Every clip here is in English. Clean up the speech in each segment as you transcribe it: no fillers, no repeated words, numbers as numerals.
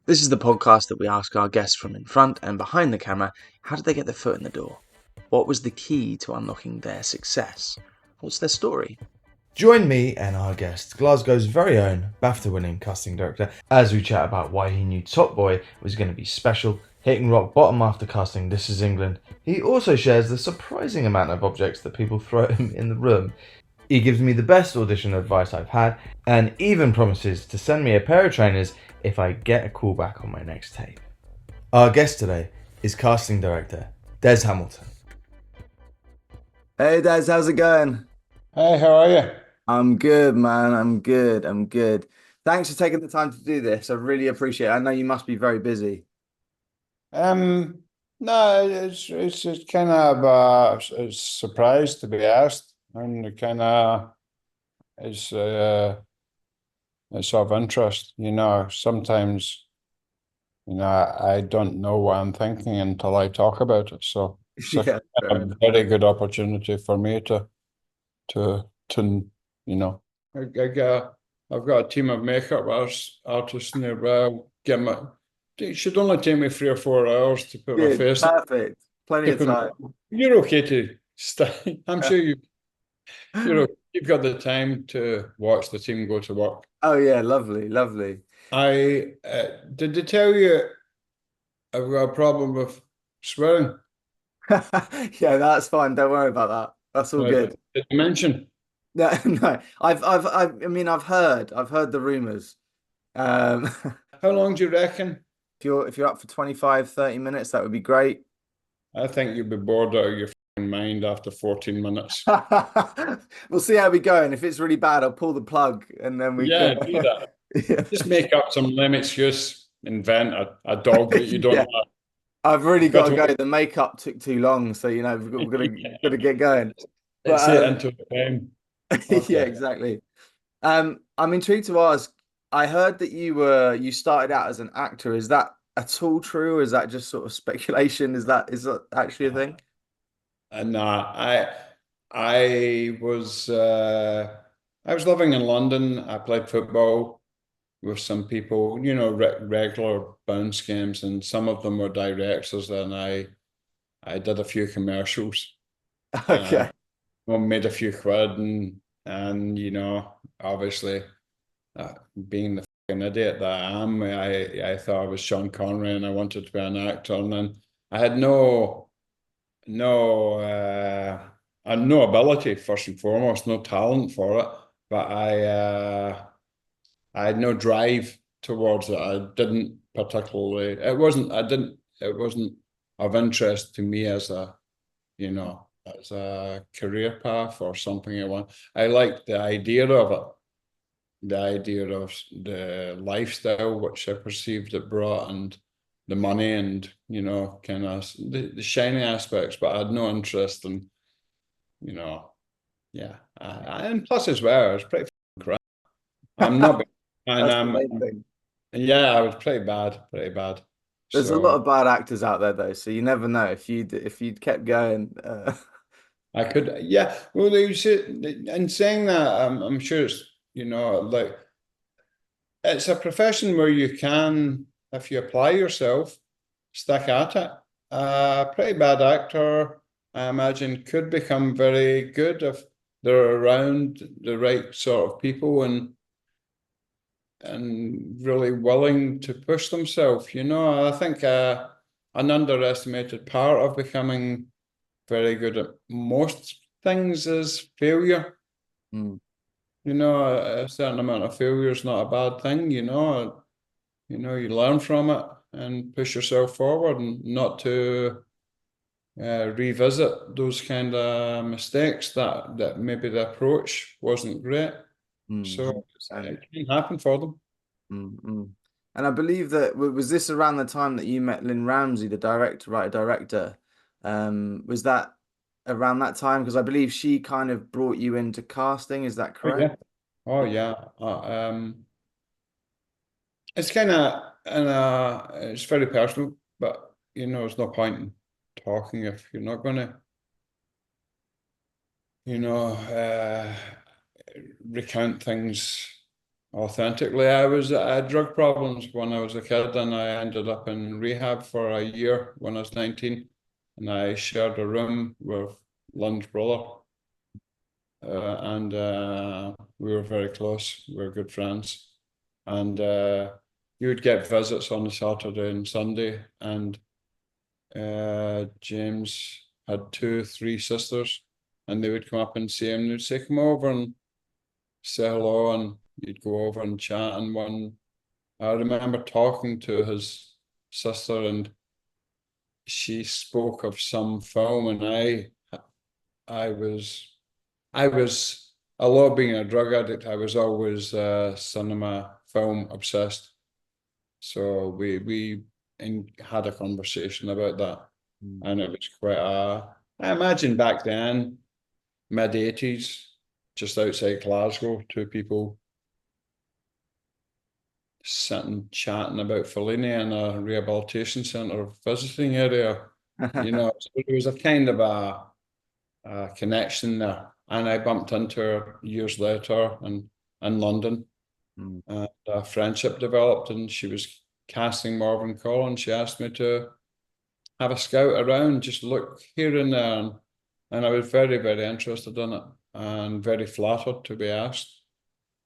This is the podcast that we ask our guests from in front and behind the camera, how did they get their foot in the door? What was the key to unlocking their success? What's their story? Join me and our guest, Glasgow's very own Bafta Winning Casting Director, as we chat about why he knew Top Boy was going to be special, hitting rock bottom after casting This Is England. He also shares the surprising amount of objects that people throw at him in the room. He gives me the best audition advice I've had, and even promises to send me a pair of trainers if I get a call back on my next tape. Our guest today is Casting Director Des Hamilton. Hey Des, how's it going? Hey, how are you? I'm good, man. I'm good. Thanks for taking the time to do this. I really appreciate it. I know you must be very busy. No, it's just kind of a surprise to be asked, and it kind of is it's of interest. Sometimes I don't know what I'm thinking until I talk about it. So it's Yeah, a very good opportunity for me to I've got a team of makeup artists nearby. It should only take me 3 or 4 hours to put my good. face. Perfect. Plenty of time. You're okay to stay. I'm sure you've got the time to watch the team go to work. Oh yeah, lovely. I did they tell you I've got a problem with swearing? Yeah, that's fine. Don't worry about that. That's all good. Did you mention? No, no. I've heard the rumors. Um, How long do you reckon? if you're up for 25, 30 minutes, that would be great. I think you'll be bored out of your mind after 14 minutes. We'll see how we go, and if it's really bad, I'll pull the plug, and then we Yeah, can. do that. Yeah. Just make up some lame excuse, invent a dog that you don't Yeah. have. I've really got to Got go. The makeup took too long, so we're gonna get going. Let's say it But into a time. yeah, Okay. exactly. I'm intrigued to ask. I heard that you started out as an actor. Is that at all true? Or is that just sort of speculation? Is that actually a thing? And I was I was living in London. I played football with some people, regular bounce games, and some of them were directors, and I did a few commercials. Okay. Well, made a few quid, and obviously, being the fucking idiot that I am, I thought I was Sean Connery and I wanted to be an actor, and then I had no no ability, first and foremost, no talent for it, but I had no drive towards it. I didn't particularly. It wasn't of interest to me as as a career path or something I want. I liked the idea of it, the idea of the lifestyle which I perceived it brought, and the money, and kind of the shiny aspects, but I had no interest in, yeah. And plus as well, I was pretty crap. I'm not, and That's the main thing. yeah, I was pretty bad. There's a lot So of bad actors out there though, so you never know if you'd kept going. I could, yeah. Well, you see, in saying that, I'm sure it's, like, it's a profession where you can, if you apply yourself, stick at it. A pretty bad actor, I imagine, could become very good if they're around the right sort of people and really willing to push themselves. I think an underestimated part of becoming very good at most things is failure. Mm. A certain amount of failure is not a bad thing. You learn from it and push yourself forward, and not to revisit those kind of mistakes that maybe the approach wasn't great. Mm, So 100%. it can happen for them. Mm, mm. And I believe that was this around the time that you met Lynne Ramsay, the writer director. Was that around that time? Because I believe she kind of brought you into casting. Is that Oh yeah. correct? Oh yeah. It's kind of, and it's very personal, but there's no point in talking if you're not going to, you know, uh, recount things authentically, I had drug problems when I was a kid, and I ended up in rehab for a year when I was 19, and I shared a room with Lynne's brother, and we were very close. We were good friends, and you would get visits on a Saturday and Sunday, and James had two, three sisters, and they would come up and see him. They'd say, "Come over and say hello," and you'd go over and chat. And I remember talking to his sister, and she spoke of some film, and I was, I was, although being a drug addict, I was always cinema film obsessed. So we had a conversation about that, and it was quite I imagine back then, mid-80s, just outside Glasgow, two people sitting chatting about Fellini in a rehabilitation centre visiting area. You know, so there was a kind of a connection there. And I bumped into her years later in London, Mm. and a friendship developed, and she was casting Morvern Call, and she asked me to have a scout around, just look here and there. And I was very, very interested in it and very flattered to be asked.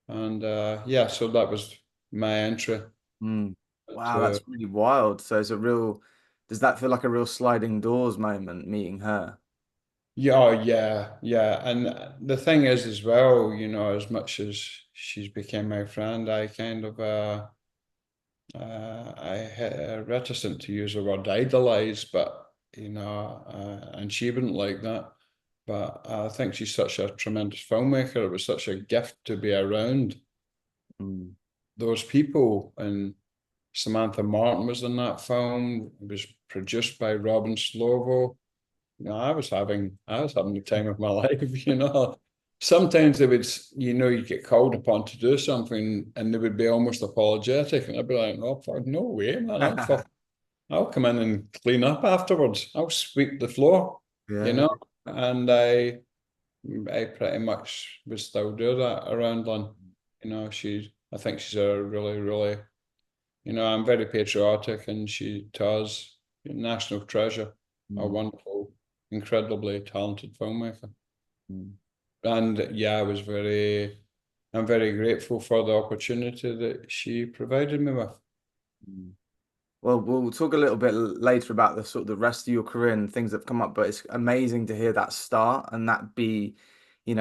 And yeah, so that was my entry. Mm. Wow, To that's really wild. So it's a real, does that feel like a real sliding doors moment meeting her? Yeah, oh, yeah, yeah. And the thing is as well, you know, as much as she's became my friend, I kind of reticent to use the word idolize, but you know, and she wouldn't like that. But I think she's such a tremendous filmmaker. It was such a gift to be around Mm. those people. And Samantha Martin was in that film. It was produced by Robin Slovo. You know, I was having the time of my life, you know. Sometimes they would, you know, you get called upon to do something and they would be almost apologetic. And I'd be like, oh, fuck, no way, man. I'll come in and clean up afterwards. I'll sweep the floor, you Yeah. know. And I pretty much would still do that around Lynne. You know, I think she's a really, really, you know, I'm very patriotic, and she does national treasure, a Mm. wonderful, incredibly talented filmmaker. Mm. And yeah, I'm very grateful for the opportunity that she provided me with. Mm. Well, we'll talk a little bit later about the sort of the rest of your career and things that have come up, but it's amazing to hear that start and that be, a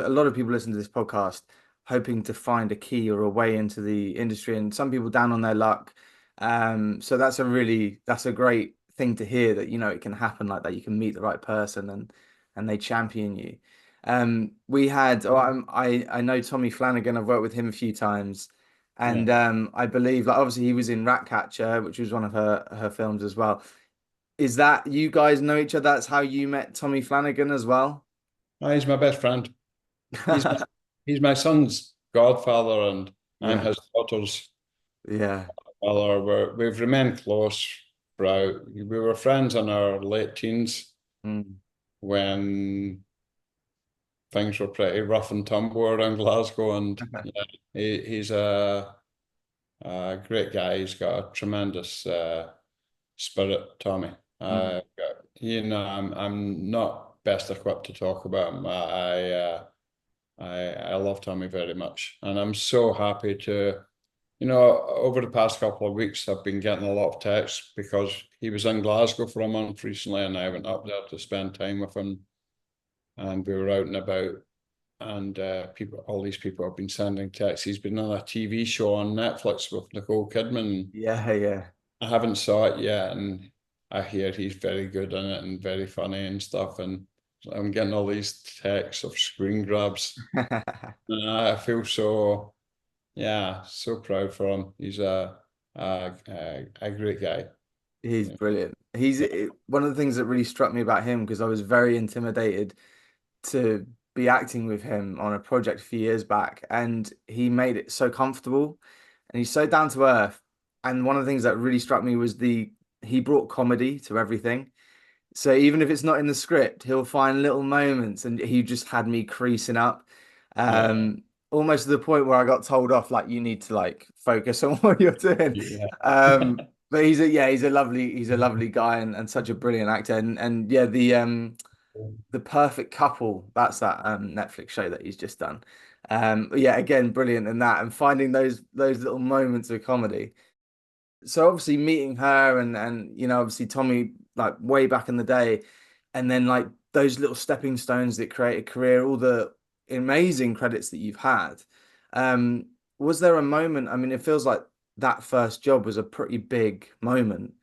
lot of people listen to this podcast hoping to find a key or a way into the industry, and some people down on their luck. So that's a great thing to hear that, it can happen like that. You can meet the right person and they champion you. We had, I know Tommy Flanagan. I've worked with him a few times. Yeah. And I believe, like, obviously he was in Ratcatcher, which was one of her films as well. Is that you guys know each other? That's how you met Tommy Flanagan as well? He's my best friend. He's my, he's my son's godfather, and I'm Yeah, his daughter's yeah. father. We've remained close throughout. We were friends in our late teens Mm. when things were pretty rough and tumble around Glasgow. And yeah, he's a great guy. He's got a tremendous spirit, Tommy. Mm. You know, I'm not best equipped to talk about him. I love Tommy very much, and I'm so happy to. You know, over the past couple of weeks, I've been getting a lot of texts because he was in Glasgow for a month recently, and I went up there to spend time with him, and we were out and about. And all these people have been sending texts. He's been on a TV show on Netflix with Nicole Kidman. Yeah, yeah. I haven't saw it yet, and I hear he's very good in it and very funny and stuff. And I'm getting all these texts of screen grabs. And I feel so, yeah, so proud for him. He's a great guy. He's Yeah. brilliant. One of the things that really struck me about him, because I was very intimidated to be acting with him on a project a few years back, and he made it so comfortable and he's so down to earth. And one of the things that really struck me was he brought comedy to everything. So even if it's not in the script, he'll find little moments, and he just had me creasing up. Yeah. Um, almost to the point where I got told off, like, you need to like focus on what you're doing. Yeah. But he's a lovely guy and such a brilliant actor. And yeah, the Perfect Couple, that's that Netflix show that he's just done. Yeah, again, brilliant in that, and finding those little moments of comedy. So obviously meeting her and obviously Tommy, like way back in the day, and then like those little stepping stones that create a career, all the amazing credits that you've had. Um, was there a moment? I mean, it feels like that first job was a pretty big moment,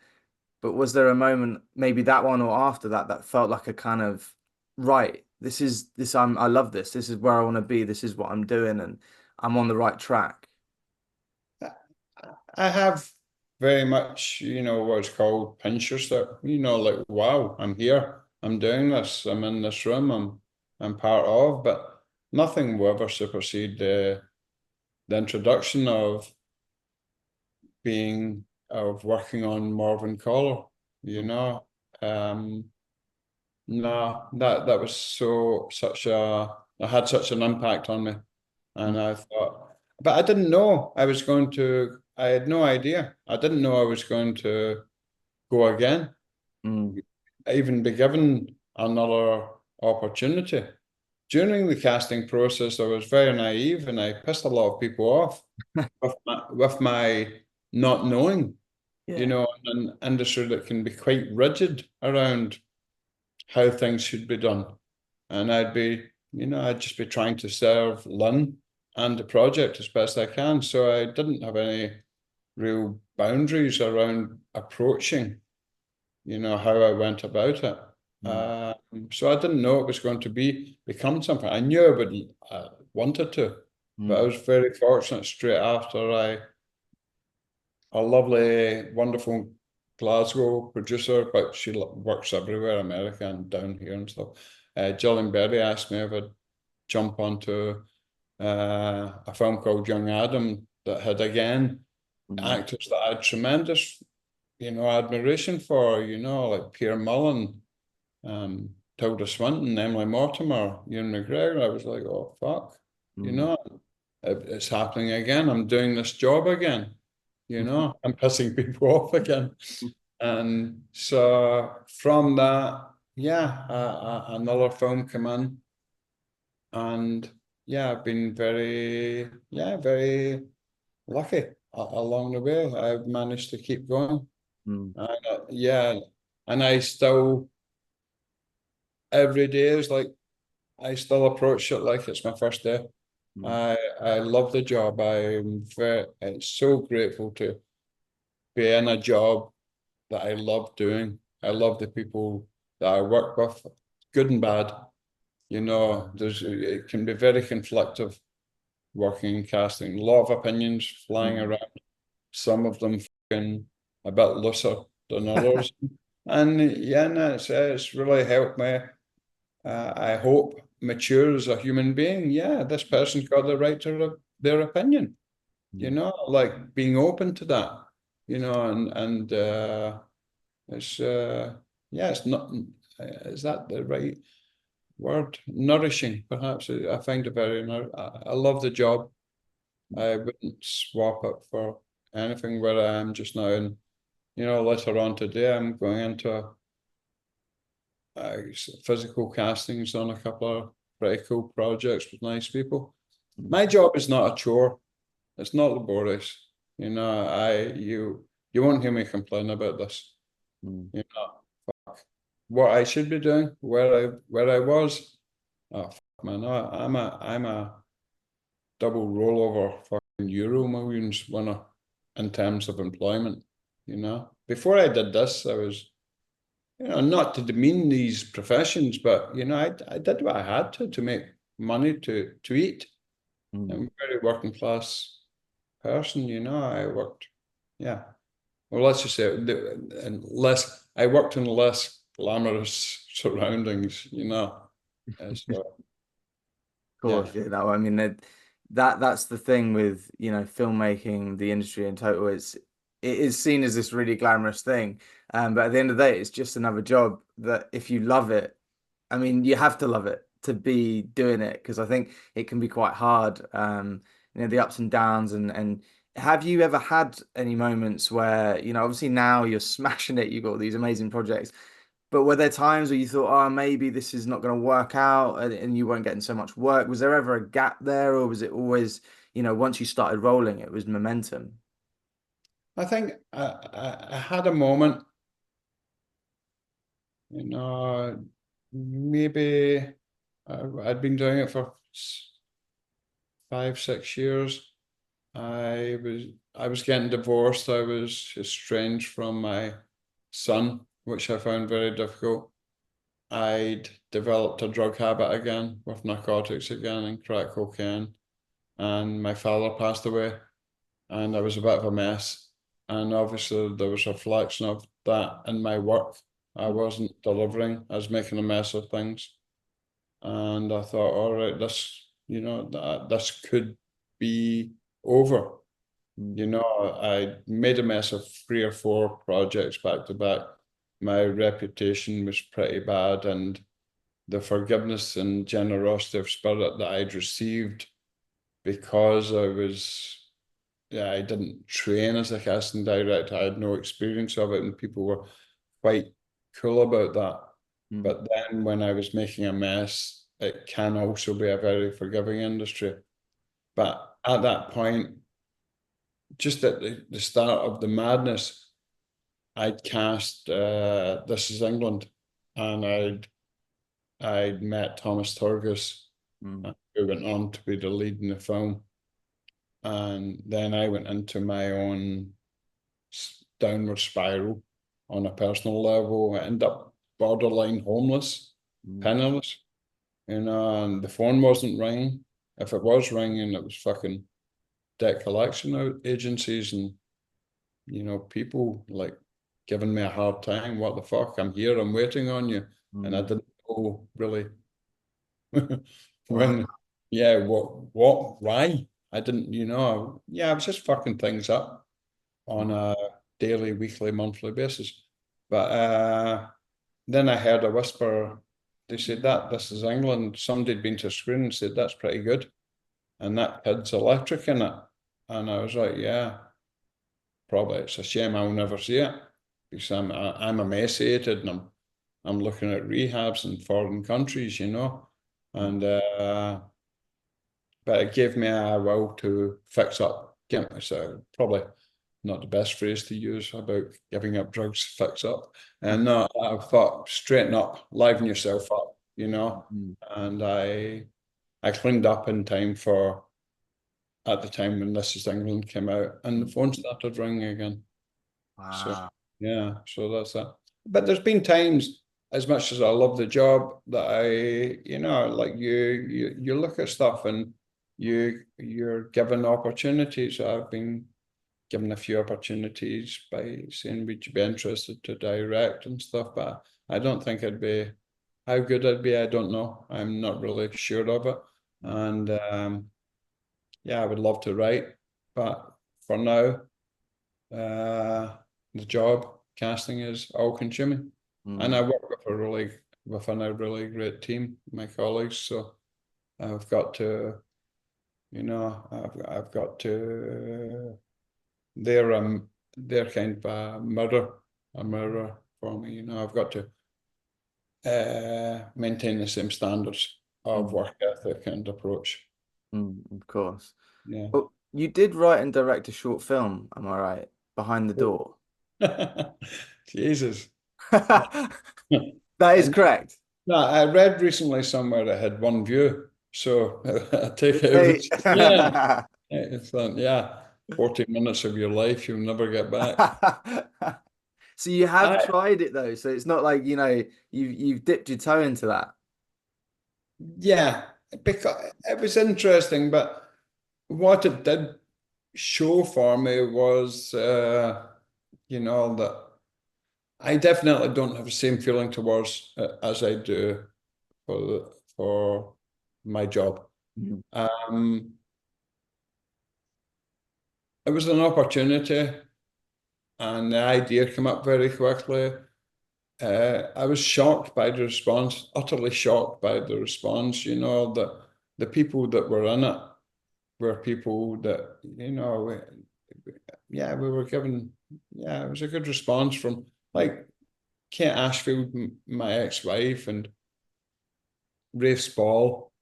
but was there a moment, maybe that one or after that, that felt like a kind of, right, I love this. This is where I want to be. This is what I'm doing, and I'm on the right track. I have very much, what's called pinch yourself, like, wow, I'm here, I'm doing this, I'm in this room, I'm part of, but nothing will ever supersede the introduction of working on Morvern Callar, you know. Um, no, that was it had such an impact on me. And I thought, but I didn't know I had no idea. I didn't know I was going to go again, Mm. even be given another opportunity. During the casting process, I was very naive and I pissed a lot of people off with my not knowing, Yeah. in an industry that can be quite rigid around how things should be done. And I'd just be trying to serve Lynne and the project as best I can. So I didn't have any real boundaries around approaching, how I went about it. Mm. So I didn't know it was going to become something. I knew I would wanted to, but I Mm. was very fortunate straight after a lovely, wonderful Glasgow producer, but she works everywhere, America and down here and stuff. Gillian Berry asked me if I'd jump onto a film called Young Adam that had again Mm. actors that I had tremendous, admiration for, like Pierre Mullen, Tilda Swinton, Emily Mortimer, Ewan McGregor. I was like, oh fuck, you Mm. know, it's happening again. I'm doing this job again. I'm pissing people off again. And so from that, yeah, another film came in, and yeah, I've been very lucky along the way. I've managed to keep going. Mm. And, yeah, and I still, every day is like, I still approach it like it's my first day. Mm. I love the job. I'm so grateful to be in a job that I love doing. I love the people that I work with, good and bad. It can be very conflictive working in casting. A lot of opinions flying Mm. around. Some of them fucking a bit looser than others. And yeah, no, it's really helped me. I hope mature as a human being. Yeah, this person's got the right to their opinion. Mm. Like being open to that. And it's yeah, it's not. Is that the right word? Nourishing, perhaps. I find it very. I love the job. I wouldn't swap it for anything where I am just now. And later on today, I'm going into physical castings on a couple of pretty cool projects with nice people. Mm. My job is not a chore. It's not laborious. You won't hear me complain about this. Mm. You know, what I should be doing, where I was. Oh fuck, man, I'm a double rollover fucking Euro millions winner in terms of employment. Before I did this, I was, not to demean these professions, but I did what I had to make money to eat. I'm Mm. a very working class person. I worked, yeah. Well, let's just say and less. I worked in less glamorous surroundings. So yeah. Course, yeah. No, I mean that's the thing with filmmaking, the industry in total. It is seen as this really glamorous thing, but at the end of the day, it's just another job that if you love it, I mean, you have to love it to be doing it because I think it can be quite hard. The ups and downs and have you ever had any moments where, obviously now you're smashing it, you've got all these amazing projects, but were there times where you thought, oh, maybe this is not going to work out and you weren't getting so much work? Was there ever a gap there, or was it always, once you started rolling, it was momentum? I think I had a moment, maybe I'd been doing it for 5, 6 years. I was getting divorced. I was estranged from my son, which I found very difficult. I'd developed a drug habit again with narcotics again and crack cocaine. And my father passed away, and I was a bit of a mess. And obviously there was a reflection of that in my work. I wasn't delivering. I was making a mess of things. And I thought, all right, this could be over. I made a mess of 3 or 4 projects back to back. My reputation was pretty bad, and the forgiveness and generosity of spirit that I'd received because I didn't train as a casting director. I had no experience of it, and people were quite cool about that. But then when I was making a mess, it can also be a very forgiving industry. But at that point, just at the start of the madness, I'd cast This Is England, and I'd met Thomas Turgis, who went on to be the lead in the film. And then I went into my own downward spiral on a personal level. I ended up borderline homeless, penniless, and the phone wasn't ringing. If it was ringing, it was fucking debt collection agencies and, people like giving me a hard time. What the fuck? I'm here, I'm waiting on you. And I didn't know really when, why? I didn't, I was just fucking things up on a daily, weekly, monthly basis. But then I heard a whisper. They said that This Is England. Somebody had been to a screen and said, that's pretty good. And that kid's electric in it. And I was like, yeah, probably it's a shame I'll never see it because I'm emaciated and I'm looking at rehabs in foreign countries, and but it gave me a will to fix up. So probably not the best phrase to use about giving up drugs to fix up. And no, I thought straighten up, liven yourself up, And I cleaned up in time for at the time when This Is England came out, and the phone started ringing again. So Wow. yeah, so that's that. But there's been times, as much as I love the job, that like you look at stuff and you're given opportunities. I've been given a few opportunities by saying, would you be interested to direct and stuff, but I don't think how good I'd be, I don't know. I'm not really sure of it. And I would love to write, but for now, the job casting is all consuming. And I work with a really great team, my colleagues. So I've got to, I've got to. They're kind of a mirror for me. I've got to maintain the same standards of work ethic and approach. Of course. Yeah. But you did write and direct a short film, am I right? Behind the Door. Jesus. That is correct. No, I read recently somewhere that had 1 view, so I take it. Hey. Yeah, it's 40 minutes of your life you'll never get back. So you have I, tried it though, so it's not like, you've dipped your toe into that. yeah, because it was interesting, but what it did show for me was, that I definitely don't have the same feeling towards as I do for my job. It was an opportunity, and the idea came up very quickly. I was shocked by the response, utterly shocked by the response. You know, the people that were in it were people that, you know, yeah, we were given, yeah, it was a good response from like Kate Ashfield, my ex-wife, and Rafe Ball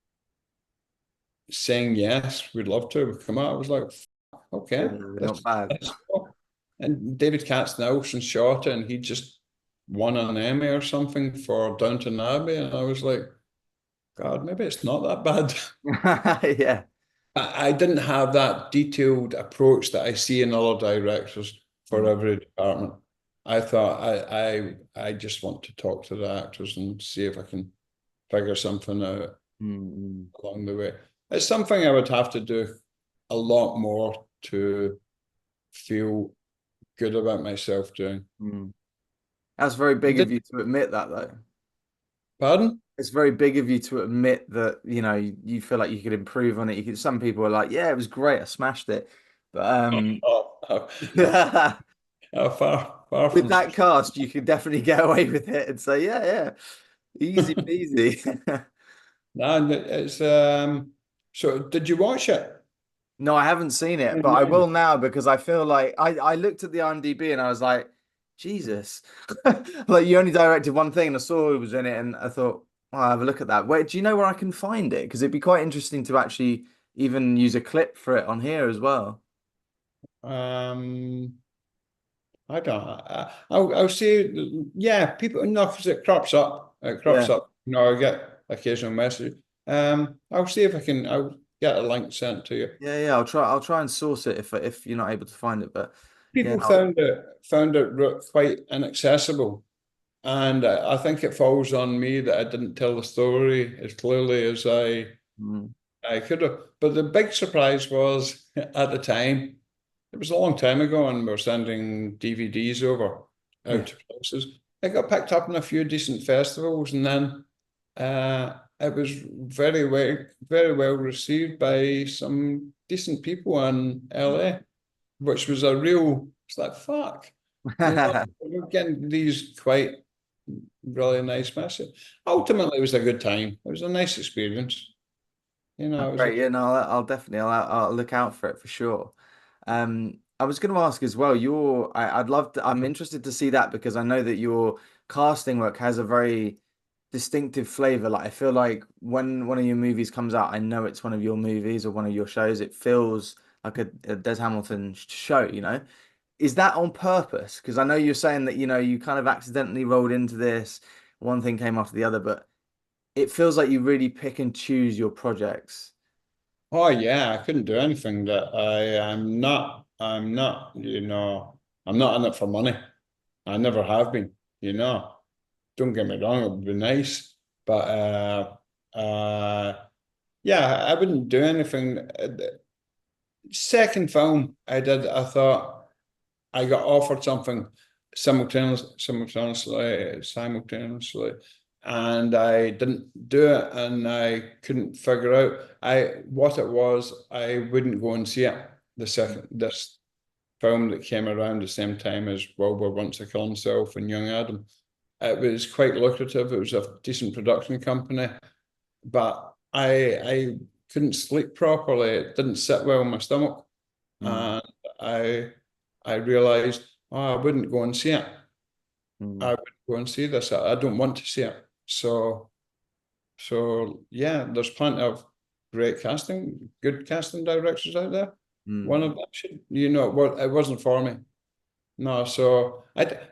saying yes, we'd love to come out. I was like, Yeah, okay, not bad. let's go. And David Katz Nelson shot it, and he just won an Emmy or something for Downton Abbey, and I was like, God, maybe it's not that bad. Yeah. I didn't have that detailed approach that I see in other directors for Mm, every department. I thought I just want to talk to the actors and see if I can figure something out mm, along the way. It's something I would have to do a lot more to feel good about myself doing. mm. That's very I big of did, you to admit that, though. pardon? It's very big of you to admit that, you feel like you could improve on it. Some people are like, yeah, it was great, I smashed it. But Oh, oh, oh, with far from that cast, you could definitely get away with it and say, yeah, yeah, easy peasy. no, it's so did you watch it? No, I haven't seen it, but I will now because I feel like I looked at the IMDb and I was like, Jesus, like you only directed one thing and I saw who was in it and I thought, oh, I'll have a look at that. Wait, do you know where I can find it? Because it'd be quite interesting to actually even use a clip for it on here as well. Um, I don't. I'll say, yeah. People, no, because it crops up. It crops Yeah, up. You know, I get occasional message. I'll see if I can. I'll get a link sent to you. yeah, yeah. I'll try and source it if you're not able to find it. But yeah, People found it quite inaccessible, and I think it falls on me that I didn't tell the story as clearly as mm, I could have. But the big surprise was at the time. It was a long time ago, and we were sending DVDs over yeah. out to places. It got picked up in a few decent festivals, and then it was very well received by some decent people in LA, which was a real. It's like fuck, you know, we're getting these quite really nice messages. Ultimately, it was a good time. It was a nice experience. You know, it was a Great. Yeah, no, I'll definitely I'll look out for it for sure. I was going to ask as well. I'd love to. I'm interested to see that because I know that your casting work has a very distinctive flavor. Like I feel like when one of your movies comes out, I know it's one of your movies or one of your shows. It feels like a Des Hamilton show. Is that on purpose? Because I know you're saying that you kind of accidentally rolled into this. One thing came after the other, but it feels like you really pick and choose your projects. Oh yeah, I couldn't do anything that I'm not, you know, I'm not in it for money. I never have been, you know. Don't get me wrong, it would be nice. But yeah, I wouldn't do anything. The second film I did, I thought I got offered something simultaneously, and I didn't do it, and I couldn't figure out what it was. I wouldn't go and see it. This film that came around the same time as Wilbur Wants to Kill Himself and Young Adam. It was quite lucrative. It was a decent production company, but I couldn't sleep properly. It didn't sit well in my stomach, Mm, and I I realized, oh, I wouldn't go and see it. I mm, would go and see this. I don't want to see it. So yeah, there's plenty of good casting directors out there. One mm. of them should, you know, it wasn't for me. No, so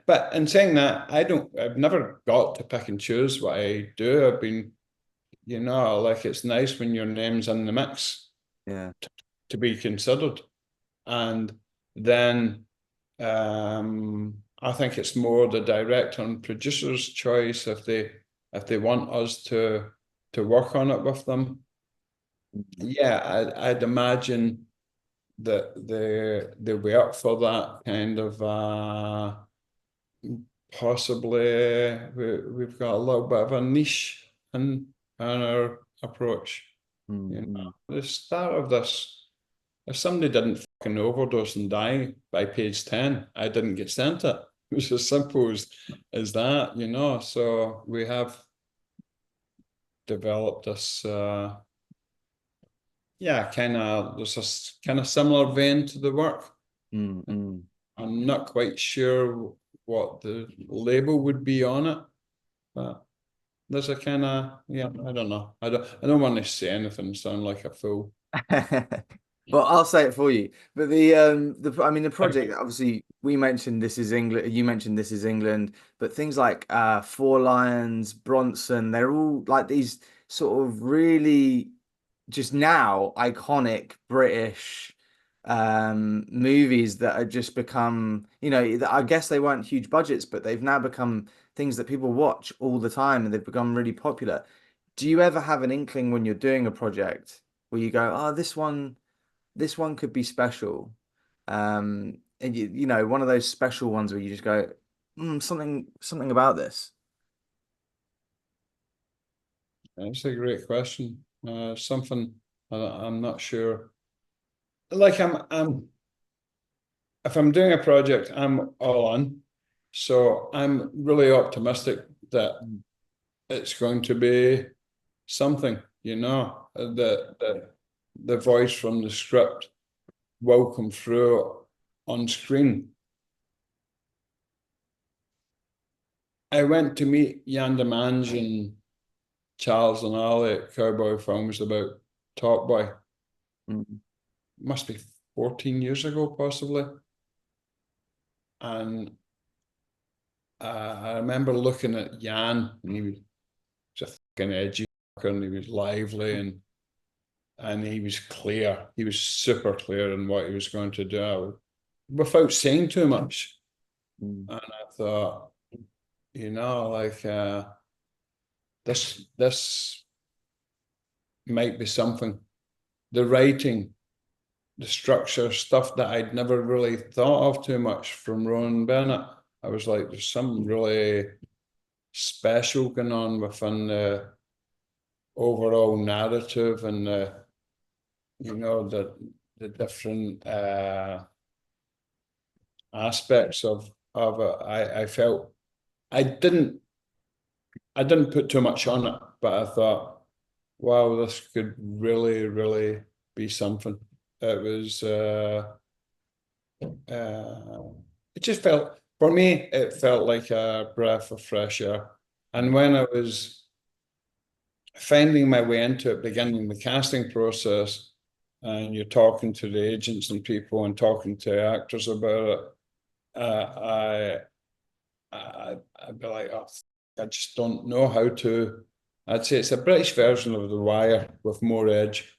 but in saying that, I've never got to pick and choose what I do. I've been, you know, like it's nice when your name's in the mix Yeah. to be considered. And then I think it's more the director and producer's choice if they want us to work on it with them. Yeah, I'd imagine that they'll be up for that kind of possibly we've got a little bit of a niche in our approach. Mm, You know, mm. the start of this, if somebody didn't fucking overdose and die by page 10, I didn't get sent it. was as simple as that, you know. So we have developed this, yeah, kind of, there's a kind of similar vein to the work. Mm. I'm not quite sure what the label would be on it, but there's a kind of, yeah, I don't know. I don't want to say anything and sound like a fool. Well, I'll say it for you. But I mean the project, obviously we mentioned This Is England, you mentioned This Is England, but things like Four Lions, Bronson, they're all like these sort of really just now iconic British movies that have just become, I guess they weren't huge budgets, but they've now become things that people watch all the time and they've become really popular. Do you ever have an inkling when you're doing a project where you go, oh, this one could be special? And one of those special ones where you just go, something about this. That's a great question. Something I'm not sure. Like if I'm doing a project, I'm all in. So I'm really optimistic that it's going to be something, you know, the voice from the script will come through on screen. I went to meet Jan de Mange and Charles and Elliot Cowboy Films about Top Boy. Mm. Must be 14 years ago, possibly. And I remember looking at Jan, and he was just fucking edgy, and he was lively, and he was clear. He was super clear in what he was going to do without saying too much. Mm. And I thought, you know, like this might be something. The writing, the structure, stuff that I'd never really thought of too much from Rowan Bennett. I was like, there's something really special going on within the overall narrative and the different aspects of it. I felt I didn't put too much on it, but I thought, wow, this could really, really be something. It was it just felt, for me, it felt like a breath of fresh air. And when I was finding my way into it, beginning the casting process, and you're talking to the agents and people and talking to actors about it, I'd be like, oh, I just don't know how to. I'd say it's a British version of The Wire with more edge.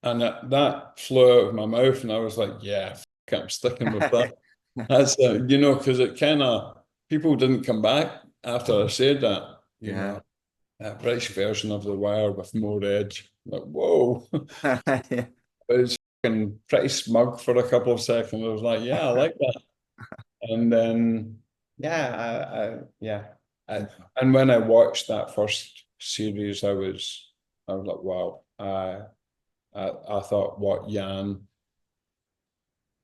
And that flew out of my mouth, and I was like, yeah, I'm sticking with that. That's, because it kind of, people didn't come back after I said that, Yeah. a British version of The Wire with more edge. Like, whoa. Yeah. I was fucking pretty smug for a couple of seconds. I was like, yeah, I like that. And then, yeah, and when I watched that first series, I was like, wow. I thought what Jan,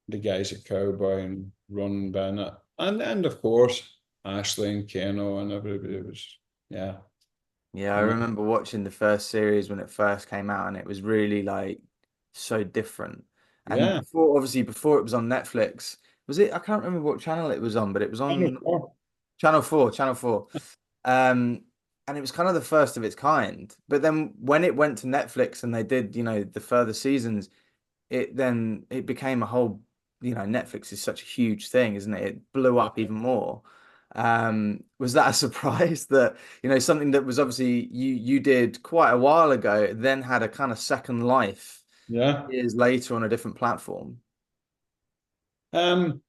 the guys at Cowboy and Ron Bennett, and of course Ashley and Keno and everybody was, yeah. Yeah, I remember watching the first series when it first came out, and it was really like so different. And Yeah. before it was on Netflix, was it? I can't remember what channel it was on, but it was on Oh, Channel 4, Channel 4. Um, and it was kind of the first of its kind. But then when it went to Netflix and they did, the further seasons, it became a whole, Netflix is such a huge thing, isn't it? It blew up even more. Was that a surprise that, something that was obviously you did quite a while ago, then had a kind of second life yeah. years later on a different platform? Um,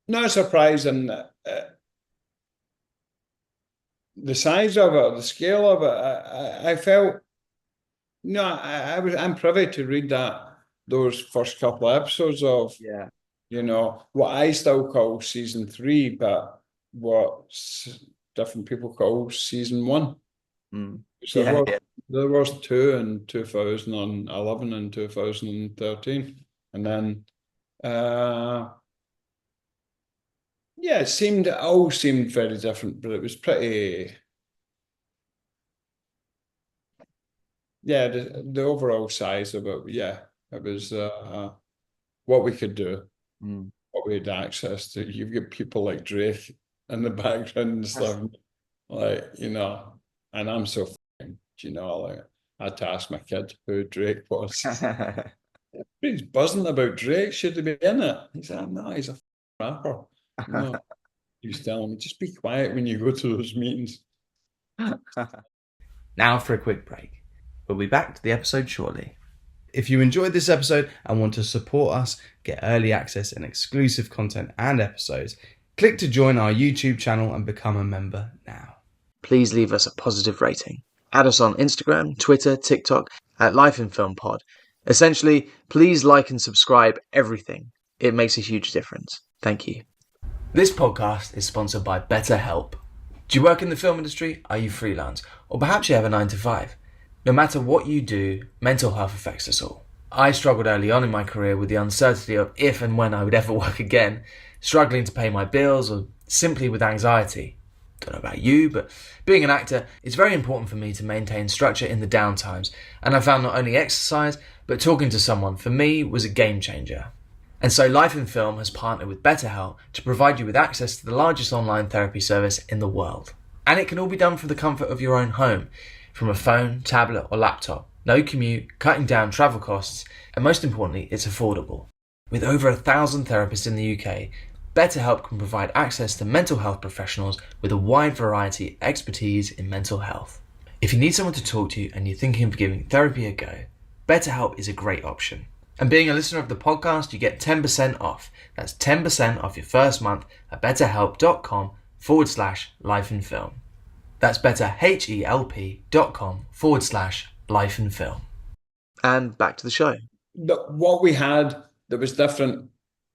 Not surprising. The size of it, the scale of it, I felt, no, I'm privy to read those first couple of episodes of, Yeah. what I still call season 3, but what different people call season 1. Mm. So Yeah, yeah. there was 2 in 2011 and 2013, and then Yeah, it all seemed very different, but it was pretty, yeah, the overall size of it, yeah, it was what we could do, Mm. what we had access to. You've got people like Drake in the background and stuff, like, and I'm so fucking, like, I had to ask my kid who Drake was. He's buzzing about Drake, should he be in it? He said, no, he's a rapper. He was telling me, just be quiet when you go to those meetings. Now for a quick break. We'll be back to the episode shortly. If you enjoyed this episode and want to support us, get early access and exclusive content and episodes, click to join our YouTube channel and become a member now. Please leave us a positive rating. Add us on Instagram, Twitter, TikTok at Life in Film Pod. Essentially, please like and subscribe everything. It makes a huge difference. Thank you. This podcast is sponsored by Betterhelp. Do you work in the film industry? Are you freelance? Or perhaps you have a 9 to 5? No matter what you do, mental health affects us all. I struggled early on in my career with the uncertainty of if and when I would ever work again, struggling to pay my bills, or simply with anxiety. Don't know about you, but being an actor, it's very important for me to maintain structure in the downtimes, and I found not only exercise, but talking to someone, for me, was a game changer. And so Life in Film has partnered with Betterhelp to provide you with access to the largest online therapy service in the world. And it can all be done from the comfort of your own home, from a phone, tablet or laptop. No commute, cutting down travel costs, and most importantly, it's affordable. With over 1,000 therapists in the UK, Betterhelp can provide access to mental health professionals with a wide variety of expertise in mental health. If you need someone to talk to and you're thinking of giving therapy a go, Betterhelp is a great option. And being a listener of the podcast, you get 10% off. That's 10% off your first month at betterhelp.com/lifeinfilm. That's betterhelp.com/lifeinfilm. And back to the show. What we had that was different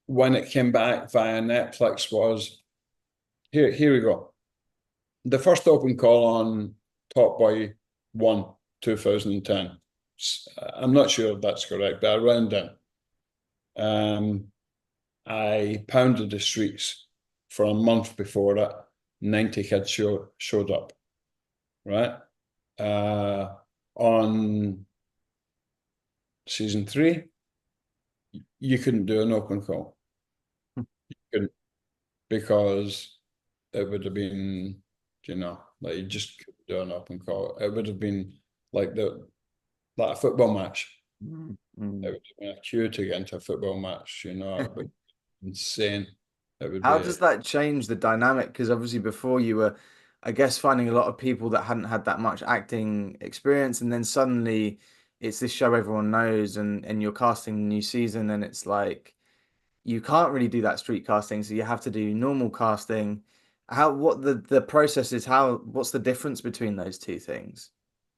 when it came back via Netflix was, here we go. The first open call on Top Boy 1, 2010. I'm not sure if that's correct, but I ran down. I pounded the streets for a month before it. 90 kids showed up, right? On season 3, you couldn't do an open call. You couldn't, because it would have been, like, you just couldn't do an open call. It would have been like a football match. Mm. It would have been a queue to get into a football match, it would be insane. It would How be, does that change the dynamic? Because obviously before you were, I guess, finding a lot of people that hadn't had that much acting experience, and then suddenly it's this show everyone knows, and you're casting a new season, and it's like you can't really do that street casting, so you have to do normal casting. What the process is, what's the difference between those two things?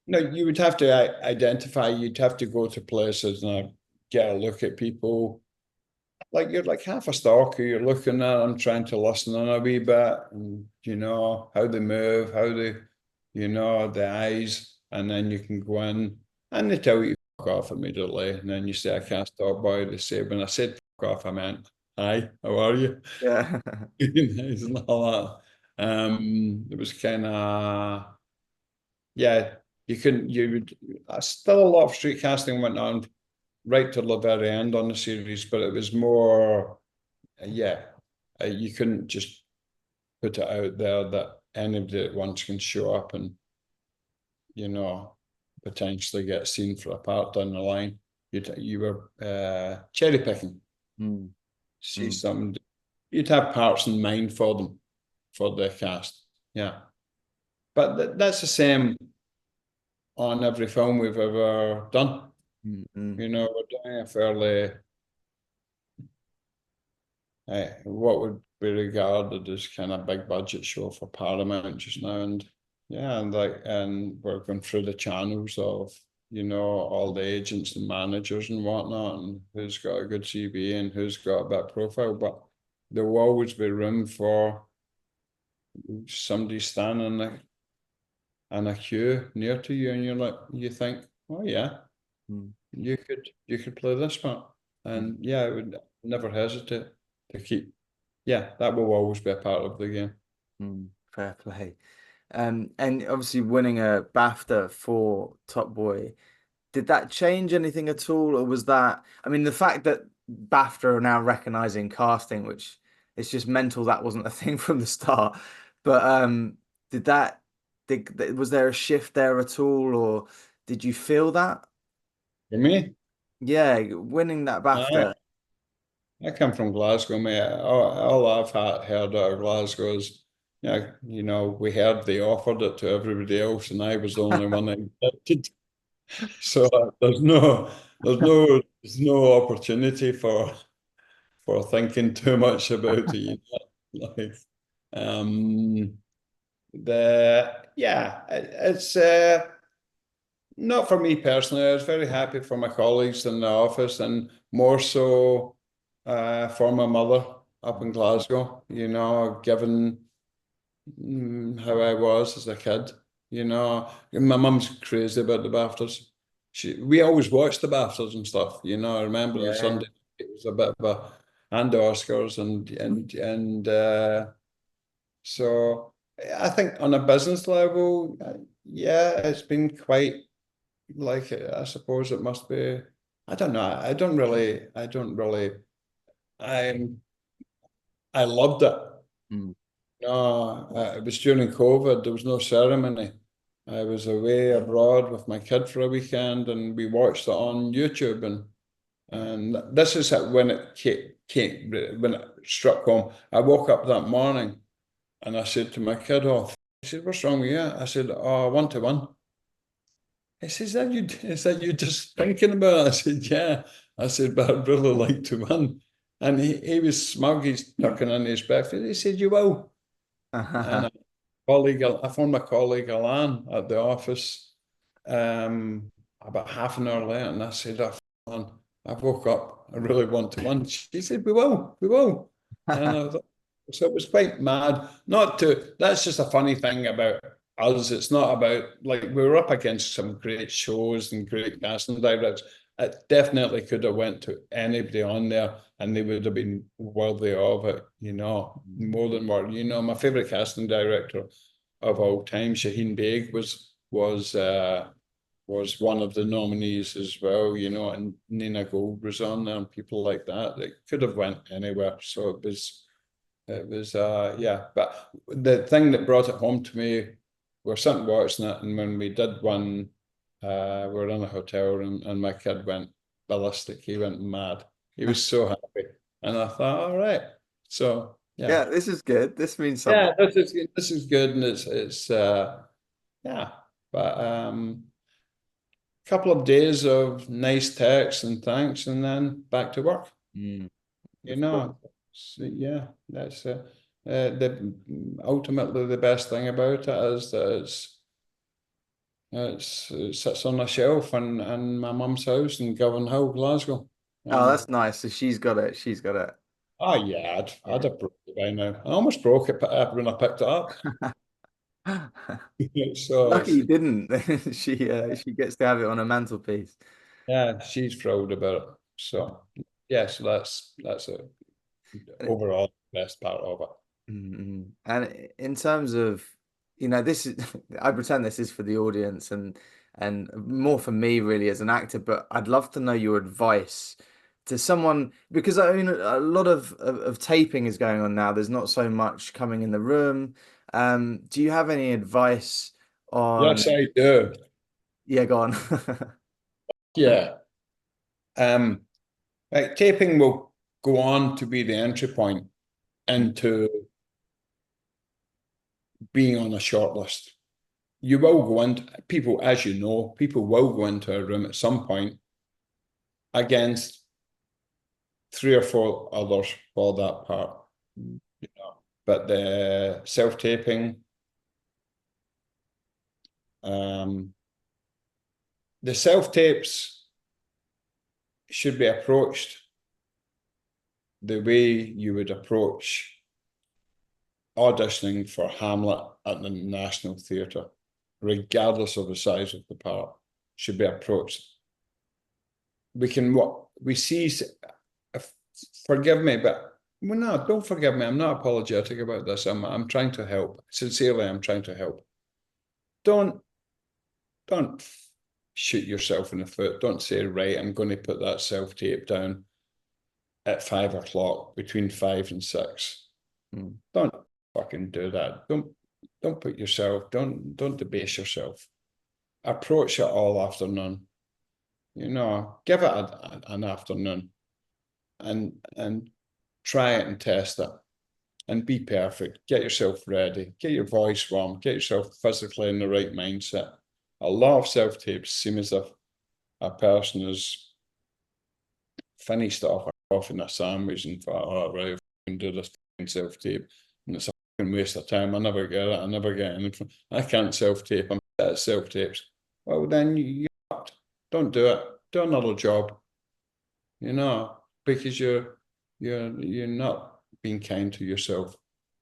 no, you would have to identify, you'd have to go to places and get a look at people. Like, you're like half a stalker, you're looking at them, trying to listen in a wee bit, and how they move, how they, the eyes, and then you can go in and they tell you to fuck off immediately, and then you say, I can't stop by. They say, when I said fuck off, I meant, hi, how are you? Yeah. It's not that. It was kind of, yeah, still a lot of street casting went on right till the very end on the series, but it was more, you couldn't just put it out there that anybody at once can show up and, potentially get seen for a part down the line. You were cherry picking. Mm. See something, you'd have parts in mind for them, for the cast. Yeah. But that's the same on every film we've ever done. Mm. We're doing a fairly, what would be regarded as kind of big budget show for Paramount just now, and and we're going through the channels of all the agents and managers and whatnot, and who's got a good CV and who's got a bit of profile, but there will always be room for somebody standing in a queue near to you, and you think, oh yeah, Mm. you could play this part, and I would never hesitate to keep yeah, that will always be a part of the game. Fair play. And obviously winning a BAFTA for Top Boy, did that change anything at all, or was that? I mean, the fact that BAFTA are now recognizing casting, which it's just mental, that wasn't a thing from the start. But did that? Was there a shift there at all, or did you feel that? For me, Yeah, winning that I, BAFTA. I come from Glasgow, mate. All I've heard out of Glasgow is, yeah, we heard they offered it to everybody else, and I was the only one that accepted. So there's no opportunity for thinking too much about it. Like, um, it's not for me personally. I was very happy for my colleagues in the office, and more so for my mother up in Glasgow. Given how I was as a kid. My mum's crazy about the BAFTAs. We always watched the BAFTAs and stuff. I remember on Yeah. Sunday it was a bit of a and the Oscars and so I think on a business level, yeah, it's been quite like I suppose it must be. I don't know. I I loved it. Mm. No, it was during COVID. There was no ceremony. I was away abroad with my kid for a weekend, and we watched it on YouTube. And this is when it when it struck home. I woke up that morning, and I said to my kid, "Oh," he said, "What's wrong with you?" I said, "Oh, 1-to-1." He says, Is that you just thinking about it?" I said, "Yeah." I said, "But I'd really like to win." And he was smug. He's tucking in his breakfast. He said, "You will." And I found my colleague Alan at the office about half an hour later, and I said, "Oh, man, I woke up. I really want to win." She said, we will." And I thought, so it was quite mad. That's just a funny thing about us. It's not about, like, we were up against some great shows and great casting directors. It definitely could have went to anybody on there and they would have been worthy of it, more than what, my favorite casting director of all time, Shaheen Baig, was one of the nominees as well, and Nina Gold was on there and people like that. It could have went anywhere. So it was yeah. But the thing that brought it home to me, we're sitting watching it, and when we did one, we were in a hotel room and my kid went ballistic. He went mad. He was so happy. And I thought, all right. So yeah. Yeah, this is good. This means something. Yeah, this is good, and it's yeah. But couple of days of nice texts and thanks, and then back to work. Mm, You of course. know, yeah, that's the ultimately the best thing about it is that it sits on a shelf in my mum's house in Govan Hill, Glasgow. Oh, And that's nice. So she's got it. She's got it. oh yeah, I'd Yeah. have broke it by now. I almost broke it when I picked it up. So Lucky you didn't. She gets to have it on a mantelpiece. yeah, she's proud about it. So yeah, so that's a overall best part of it. And in terms of, this is I pretend this is for the audience and more for me really as an actor, but I'd love to know your advice to someone because I mean a lot of taping is going on now. There's not so much coming in the room. Do you have any advice on? Yes, I do. Yeah, go on. Yeah. Um, like taping will go on to be the entry point into being on a shortlist. You will go into people, as you know, people will go into a room at some point against three or four others for that part. But the self-taping, um, the self-tapes should be approached the way you would approach auditioning for Hamlet at the National Theatre, regardless of the size of the part, should be approached. We see, forgive me, but Well, no, don't forgive me. I'm not apologetic about this. I'm trying to help. Sincerely, I'm trying to help. Don't shoot yourself in the foot. Don't say, right, I'm going to put that self-tape down at 5 o'clock, between 5 and 6. Don't fucking do that. Don't put yourself, don't debase yourself. Approach it all afternoon. You know, give it an afternoon and try it and test it and be perfect. Get yourself ready. Get your voice warm. Get yourself physically in the right mindset. A lot of self-tapes seem as if a person is finished off a coffee and a sandwich and thought, oh, right, if I can do this self-tape, and it's a fucking waste of time. I never get it. I never get anything. I can't self-tape. I'm bad at self-tapes. Well, then you don't do it. Do another job. You know, because you're not being kind to yourself.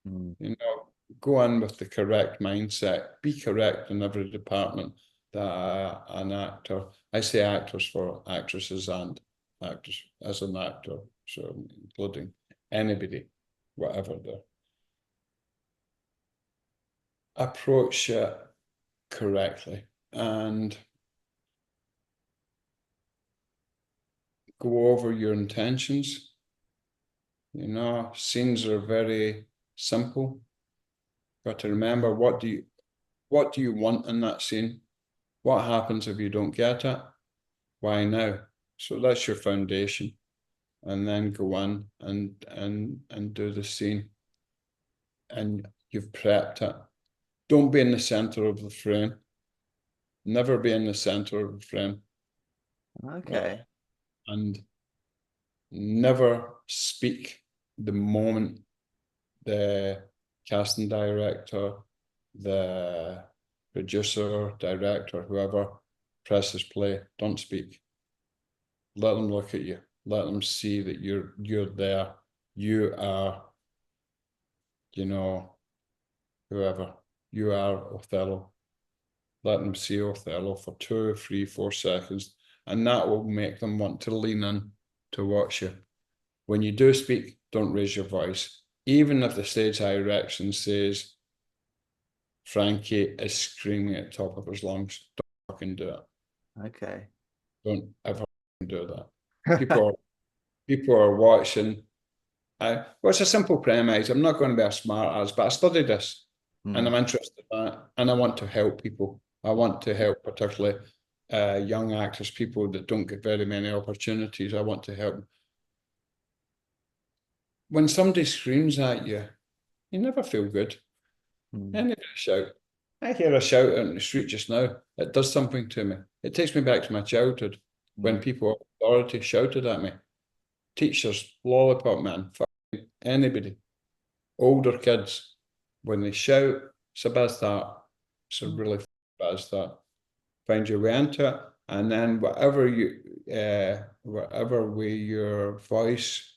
You know, go in with the correct mindset. Be correct in every department that an actor. I say actors for actresses and actors as an actor, so including anybody, whatever the approach it correctly and go over your intentions. You know, scenes are very simple. Got to remember, what do you want in that scene? What happens if you don't get it? Why now? So that's your foundation. And then go in and do the scene. And you've prepped it. Don't be in the center of the frame. Never be in the center of the frame. Okay. And never speak the moment the casting director, the producer, director, whoever presses play. Don't speak. Let them look at you. Let them see that you're there. You are, you know, whoever. You are Othello. Let them see Othello for 2, 3, 4 seconds, and that will make them want to lean in to watch you. When you do speak, don't raise your voice. Even if the stage direction says Frankie is screaming at the top of his lungs, don't fucking do it. Okay. Don't ever do that. People are watching. Well, it's a simple premise. I'm not going to be a smart ass, but I studied this and I'm interested in it, and I want to help people. I want to help particularly young actors, people that don't get very many opportunities. I want to help them. When somebody screams at you, you never feel good. Anybody shout. I hear a shout out in the street just now. It does something to me. It takes me back to my childhood when people of authority shouted at me. Teachers, lollipop man, anybody, older kids, when they shout, it's a bad start. It's a really bad start. Find your way into it, and then whatever way your voice,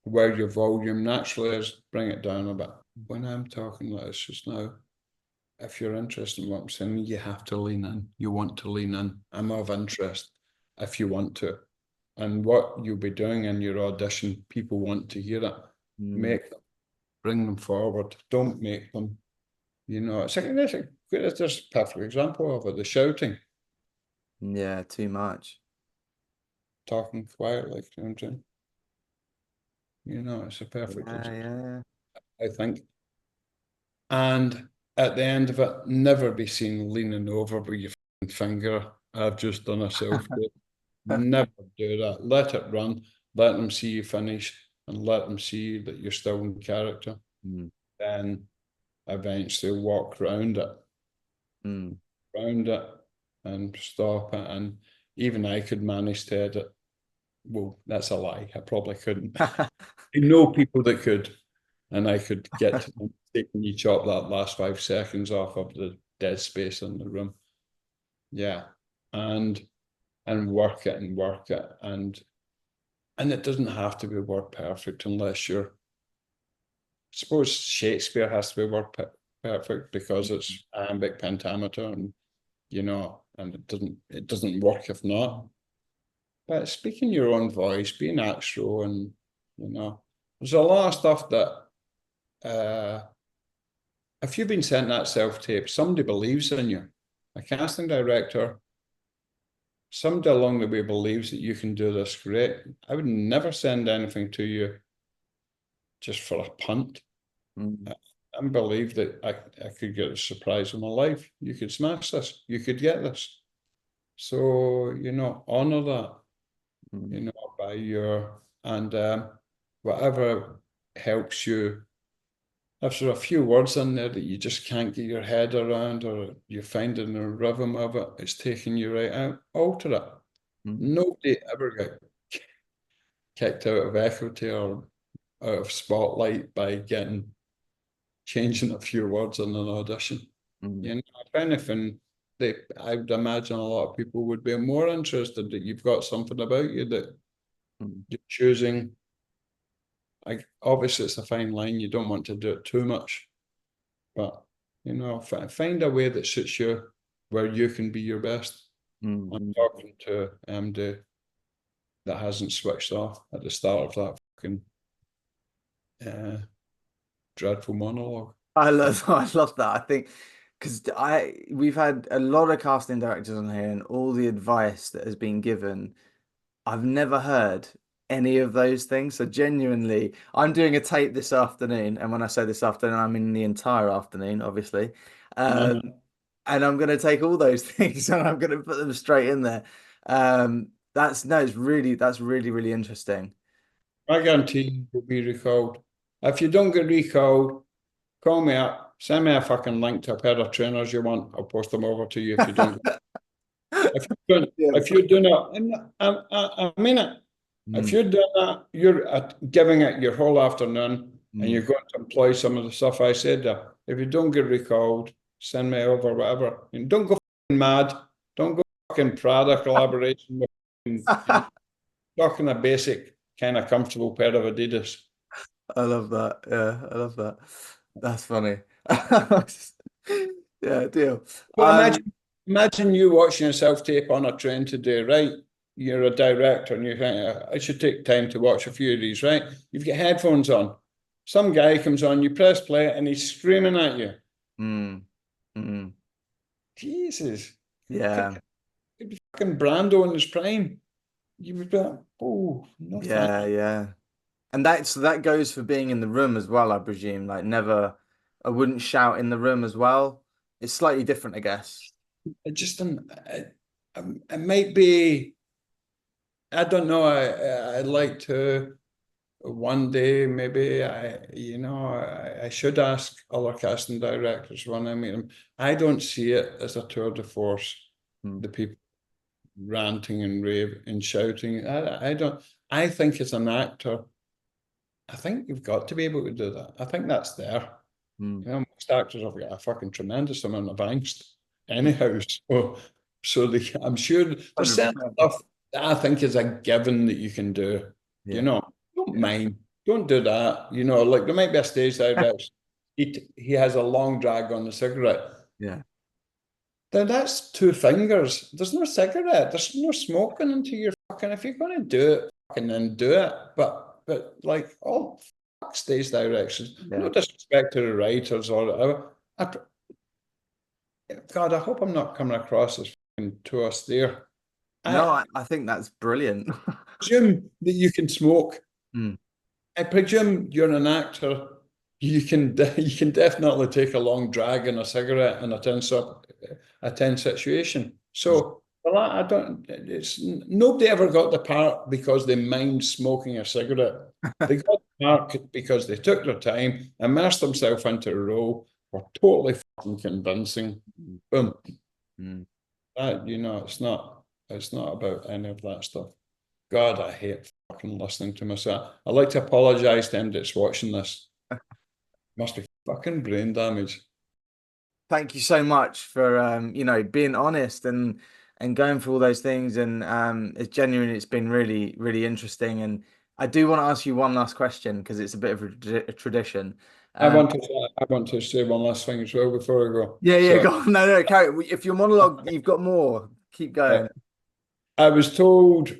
where your volume naturally is, bring it down a bit. When I'm talking like this just now, if you're interested in what I'm saying, you have to lean in. You want to lean in. I'm of interest if you want to. And what you'll be doing in your audition, people want to hear it. Make them, bring them forward. Don't make them, you know, it's like, there's a perfect example of it, the shouting. Yeah, too much. Talking quietly, you know what I'm saying? You know, it's a perfect example, Yeah. I think. And at the end of it, never be seen leaning over with your finger. I've just done a selfie. Never do that. Let it run. Let them see you finish, and let them see that you're still in character. Then eventually walk round it, and stop it. And even I could manage to edit. Well, that's a lie. I probably couldn't. I know people that could, and I could get to them, taking you chop that last 5 seconds off of the dead space in the room. Yeah, and work it and work it, and it doesn't have to be word perfect unless you're. I suppose Shakespeare has to be word perfect because it's iambic pentameter, and you know, and it doesn't work if not. But speaking your own voice, be natural, and you know. There's a lot of stuff that if you've been sent that self-tape, somebody believes in you. A casting director, somebody along the way believes that you can do this great. I would never send anything to you just for a punt. Mm. I believe that I could get a surprise of my life. You could smash this. You could get this. So, honor that, Mm. by and whatever helps you. If there are a few words in there that you just can't get your head around, or you're finding the rhythm of it, it's taking you right out, alter it. Mm. Nobody ever got kicked out of equity or out of spotlight by changing a few words in an audition. Mm. If anything, I would imagine a lot of people would be more interested that you've got something about you that Mm. you're choosing. Obviously, it's a fine line. You don't want to do it too much, but find a way that suits you, where you can be your best. I'm Mm. talking to MD that hasn't switched off at the start of that fucking dreadful monologue. I love that. I think because we've had a lot of casting directors on here, and all the advice that has been given, I've never heard any of those things. So genuinely, I'm doing a tape this afternoon, and when I say this afternoon, I mean the entire afternoon, obviously. Uh, And I'm going to take all those things and I'm going to put them straight in there. That's no, that's really, really interesting. I guarantee you will be recalled. If you don't get recalled, call me up, send me a fucking link to a pair of trainers you want. I'll post them over to you if you don't. Yeah. If you're doing it, I mean it. If Mm. you're doing that, you're giving it your whole afternoon, and Mm. you're going to employ some of the stuff I said there. If you don't get recalled, send me over whatever. And don't go fucking mad. Don't go fucking Prada collaboration with talking a basic kind of comfortable pair of Adidas. I love that. Yeah, I love that. That's funny. Yeah, deal. But imagine you watching a self-tape on a train today, right? You're a director and you think, I should take time to watch a few of these, right? You've got headphones on. Some guy comes on, you press play and he's screaming at you. Mm. Mm. Jesus. Yeah. Could be fucking Brando in his prime. You would be like, oh, no thanks. Yeah, yeah. And that goes for being in the room as well, I presume. Like never, I wouldn't shout in the room as well. It's slightly different, I guess. It just, it might be, I don't know, I'd like to. One day, maybe I should ask other casting directors when I meet them. I don't see it as a tour de force. Mm. The people ranting and raving and shouting. I don't. I think as an actor, I think you've got to be able to do that. I think that's there. Mm. Most actors have got a fucking tremendous amount of angst, anyhow. So I'm sure there's certain 100%. stuff that I think is a given that you can do. Yeah. Don't Yeah. mind, don't do that. Like there might be a stage director. He has a long drag on the cigarette. Yeah. Then that's two fingers. There's no cigarette. There's no smoking into your fucking. If you're going to do it, fucking then do it. But like, oh, fuck stage directions. No Yeah. disrespect to the writers or whatever. God, I hope I'm not coming across as fucking too austere. No, I I think that's brilliant. presume that you can smoke. Mm. I presume you're an actor. You can definitely take a long drag in a cigarette in a tense situation. So, well, I don't. It's nobody ever got the part because they mind smoking a cigarette. They got the part because they took their time, immersed themselves into a role, were totally fucking convincing. Boom. Mm. It's not. It's not about any of that stuff. God, I hate fucking listening to myself. I'd like to apologise to anybody that's watching this. Must be fucking brain damage. Thank you so much for being honest and going through all those things and it's genuine. It's been really, really interesting. And I do want to ask you one last question because it's a bit of a tradition. I Um, want to I want to say one last thing as well before I go. yeah, yeah, So go on. No, no, carry. If your monologue, you've got more. Keep uh, going. I was told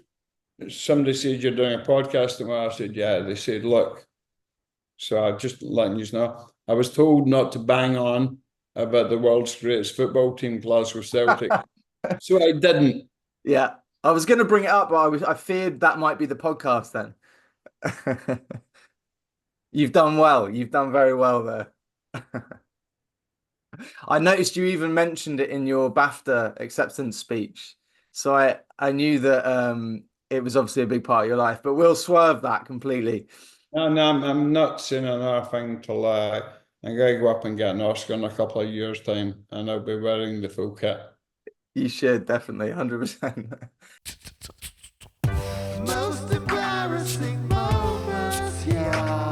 somebody said you're doing a podcast tomorrow. I said, yeah. They said, look, so I just letting you know. I was told not to bang on about the world's greatest football team, Glasgow Celtic. So I didn't. Yeah, I was going to bring it up, but I feared that might be the podcast then. You've done well. You've done very well there. I noticed you even mentioned it in your BAFTA acceptance speech. So I knew that it was obviously a big part of your life, but we'll swerve that completely. No, no, I'm not saying another thing till I'm going to go up and get an Oscar in a couple of years' time, and I'll be wearing the full kit. You should definitely, 100%. Most embarrassing moments, yeah.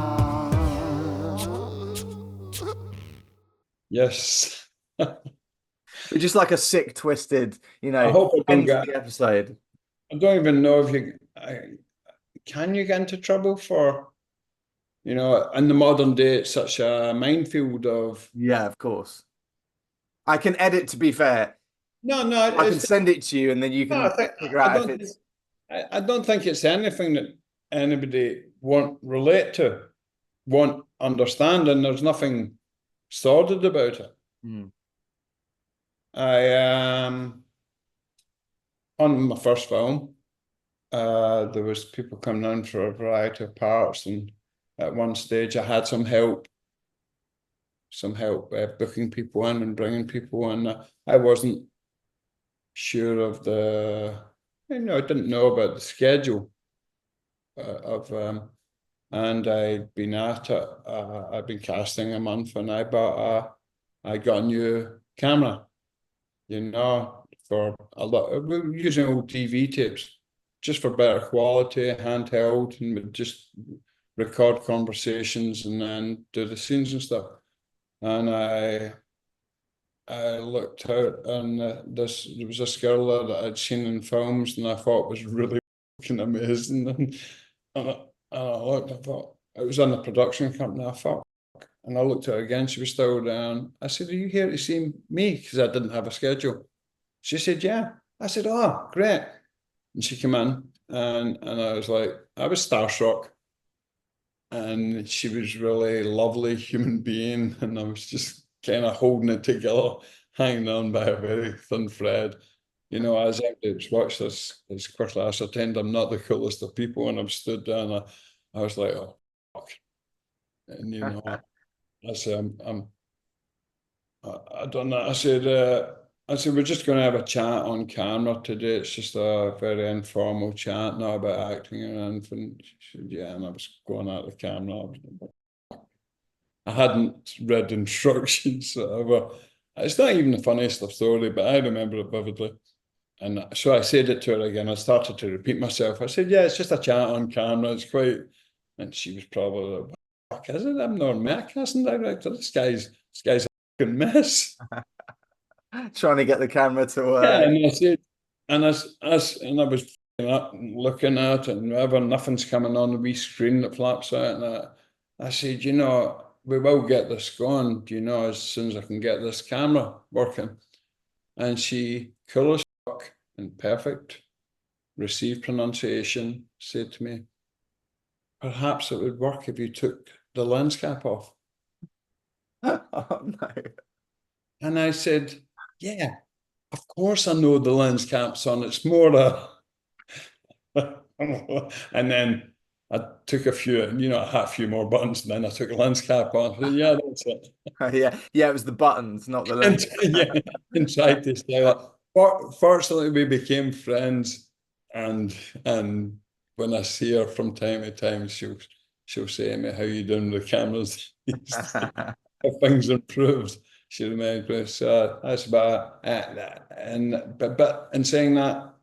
Yes. It's just like a sick, twisted, I hope I don't end to get. the episode. I don't even know if you can you get into trouble for, in the modern day, it's such a minefield of. Yeah, of course. I can edit, to be fair. No, no, I can send it to you and then you no. can figure out if it's. I don't think it's anything that anybody won't relate to, won't understand, and there's nothing sordid about it. Hmm. I on my first film, there was people coming in for a variety of parts, and at one stage I had some help booking people in and bringing people in. I wasn't sure of I didn't know about the schedule and I'd been at it. I'd been casting a month, and I got a new camera, for a lot. We were using old TV tapes just for better quality, handheld, and would just record conversations and then do the scenes and stuff. And I looked out, and there was this girl there that I'd seen in films, and I thought was really fucking amazing. And I looked, I thought it was in the production company. I thought, and I looked at her again. She was still down. I said, "Are you here to see me?" Because I didn't have a schedule. She said, "Yeah." I said, "Oh, great." And she came in, and I was like, I was starstruck. And she was really lovely human being, and I was just kind of holding it together, hanging on by a very thin thread. As I've watched this as quickly, I ascertained I'm not the coolest of people, and I've stood there and I was like, oh, fuck. And I said, I don't know. I said, we're just going to have a chat on camera today. It's just a very informal chat, not about acting or anything. She said, yeah, and I was going out the camera. I hadn't read instructions. It's not even the funniest of story, but I remember it vividly. And so I said it to her again. I started to repeat myself. I said, yeah, it's just a chat on camera. It's quite. And she was probably like, fuck, is it? I'm not a casting director. This guy's a fucking mess. Trying to get the camera to work. Yeah, and I said, and I was up and looking at it, and whatever, nothing's coming on the wee screen that flaps out. And I said, we will get this going, as soon as I can get this camera working. And she, cool as fuck and perfect, received pronunciation, said to me, perhaps it would work if you took the lens cap off. Oh no. And I said, yeah, of course I know the lens cap's on. It's more and then I took a few, I had a few more buttons, and then I took a lens cap on. Said, yeah, that's it. Yeah, it was the buttons, not the lens. And tried to stay like. Fortunately, we became friends, and when I see her from time to time, she'll say to me, "How you doing with the cameras? Have things improved?" She reminds me. So that's about it. But in saying that,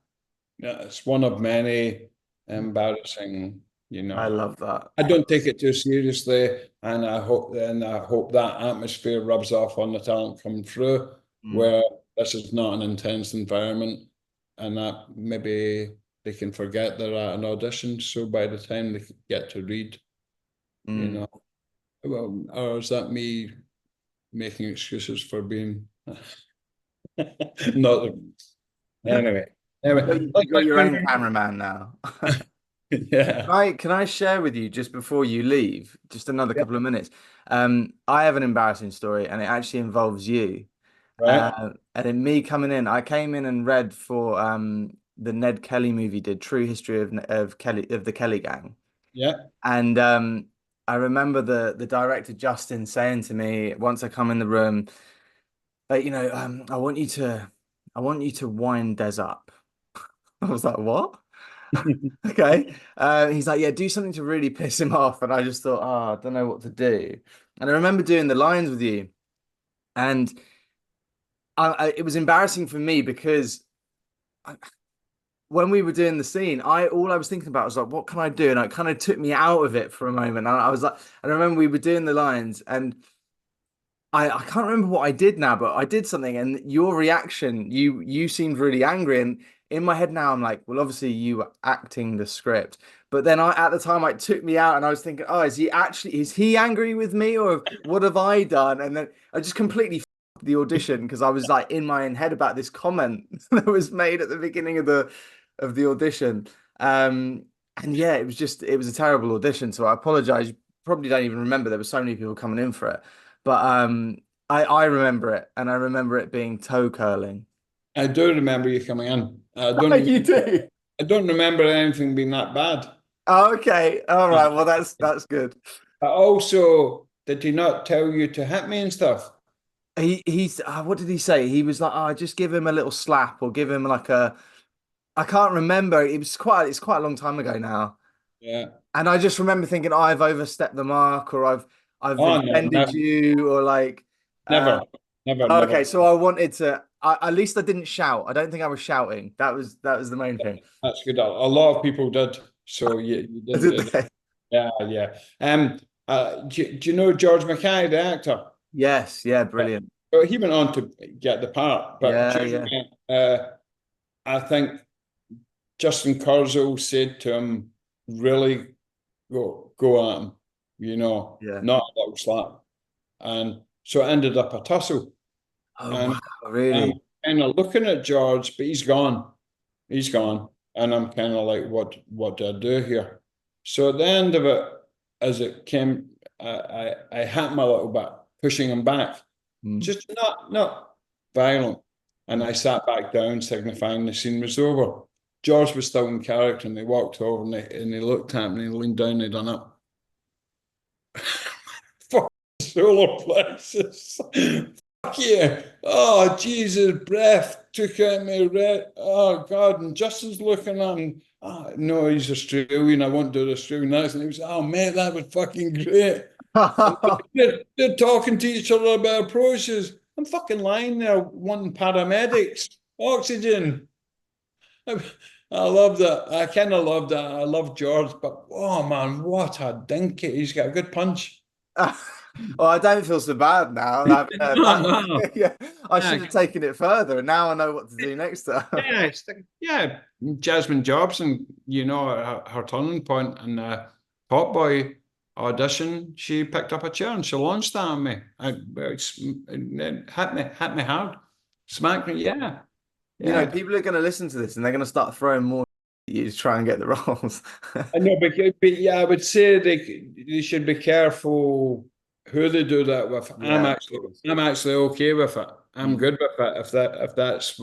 it's one of many embarrassing. I love that. I don't take it too seriously, and I hope that atmosphere rubs off on the talent coming through, where this is not an intense environment, and that maybe they can forget they're at an audition. So by the time they get to read, well, or is that me making excuses for being not? Anyway. Anyway, You got your own cameraman now. yeah, Can I share with you just before you leave, just another yeah, couple of minutes? I have an embarrassing story, and it actually involves you. right, And in me coming in, I came in and read for the Ned Kelly movie, did True History of Kelly of the Kelly Gang, yeah. and I remember the director Justin saying to me once I come in the room, like, I want you to wind Des up. I was like, what? Okay. He's like, yeah, do something to really piss him off. And I just thought, oh, I don't know what to do. And I remember doing the lines with you, and it was embarrassing for me because I, when we were doing the scene, all I was thinking about was like, what can I do? And it kind of took me out of it for a moment. And I was like, I remember we were doing the lines, and I can't remember what I did now, but I did something, and your reaction, you seemed really angry. And in my head now, I'm like, well, obviously you were acting the script. But then at the time, it took me out, and I was thinking, oh, is he angry with me, or what have I done? And then I just completely f***ed the audition because I was like in my own head about this comment that was made at the beginning of the audition. Um, and yeah, it was a terrible audition. So I apologize. You probably don't even remember there were so many people coming in for it. But I remember it, and I remember it being toe curling. I do remember you coming in. You do. I don't remember anything being that bad. Oh, okay. All right. Well, that's good. I also, did he not tell you to hit me and stuff? He's what did he say? He was like, oh, just give him a little slap or give him like a. I can't remember. It's quite a long time ago now, Yeah. and I just remember thinking, oh, I've overstepped the mark, or I've Oh no, offended you, or like. never, never, Okay, never. so I wanted to. At least I didn't shout. I don't think I was shouting. That was the main thing. That's good. A lot of people did. So you didn't Did do that. they? Yeah, yeah. Do you know George MacKay, the actor? Yes. Yeah. Yeah. Brilliant. Well, he went on to get the part, but Yeah. during Yeah. I think Justin Kurzel said to him, "Really go at him, Yeah. not a little slap." And so it ended up a tussle. Oh And wow. I'm Really? kind of looking at George, but he's gone. He's gone. And I'm kind of like, what do I do here? So at the end of it, as it came, I hit him a little bit, pushing him back, Mm. just not violent. And I sat back down, signifying the scene was over. George was still in character, and they walked over and they looked at me and he leaned down and he done it. Fuck solar plexus. Yeah. Oh, Jesus, breath took out my red. Oh, God. And Justin's looking at him. Oh, no, he's Australian. I won't do the Australian accent. He was, oh, mate, that was fucking great. And they're talking to each other about approaches. I'm fucking lying there wanting paramedics, oxygen. I love that. I kind of love that. I love George, but oh man, what a dinky. He's got a good punch. Well, I don't feel so bad now. Having heard No, no. that. Yeah, I should Yeah, have taken it further, and now I know what to do next time. yeah, yeah. Jasmine Jobson, her turning point in Top Boy audition, she picked up a chair and she launched that at me. It hit me hard, smacked me. Yeah, yeah. People are going to listen to this, and they're going to start throwing more at you to try and get the roles. I know, but yeah, I would say they should be careful who they do that with. Yeah, of course. I'm actually okay with it. I'm Mm. good with it. If that's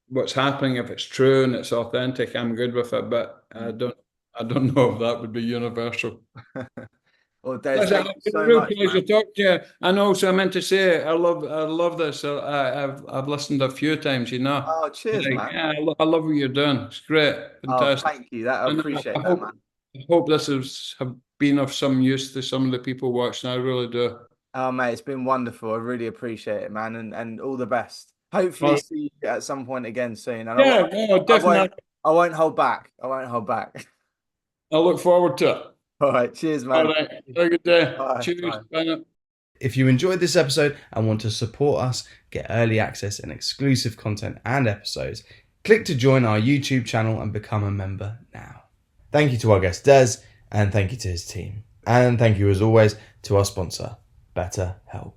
what's happening, if it's true and it's authentic, I'm good with it. But I don't know if that would be universal. Well, Des, Listen, thank you it's been a so real much, pleasure man. to talk to you. And also, I meant to say, I love this. I've listened a few times. Oh, cheers, Like, man. yeah, I love what you're doing. It's great, Oh, fantastic. thank you. I And appreciate that, man. I hope this have been of some use to some of the people watching. I really do. Oh, mate, it's been wonderful. I really appreciate it, man, and all the best. Hopefully, Well, see you at some point again soon. And yeah, no, I won't, definitely. I won't hold back. I won't hold back. I look forward to it. All right, cheers, All man. right. Have a good day. Bye. Cheers. Bye. Bye now. If you enjoyed this episode and want to support us, get early access and exclusive content and episodes, click to join our YouTube channel and become a member now. Thank you to our guest Des, and thank you to his team. And thank you as always to our sponsor, BetterHelp.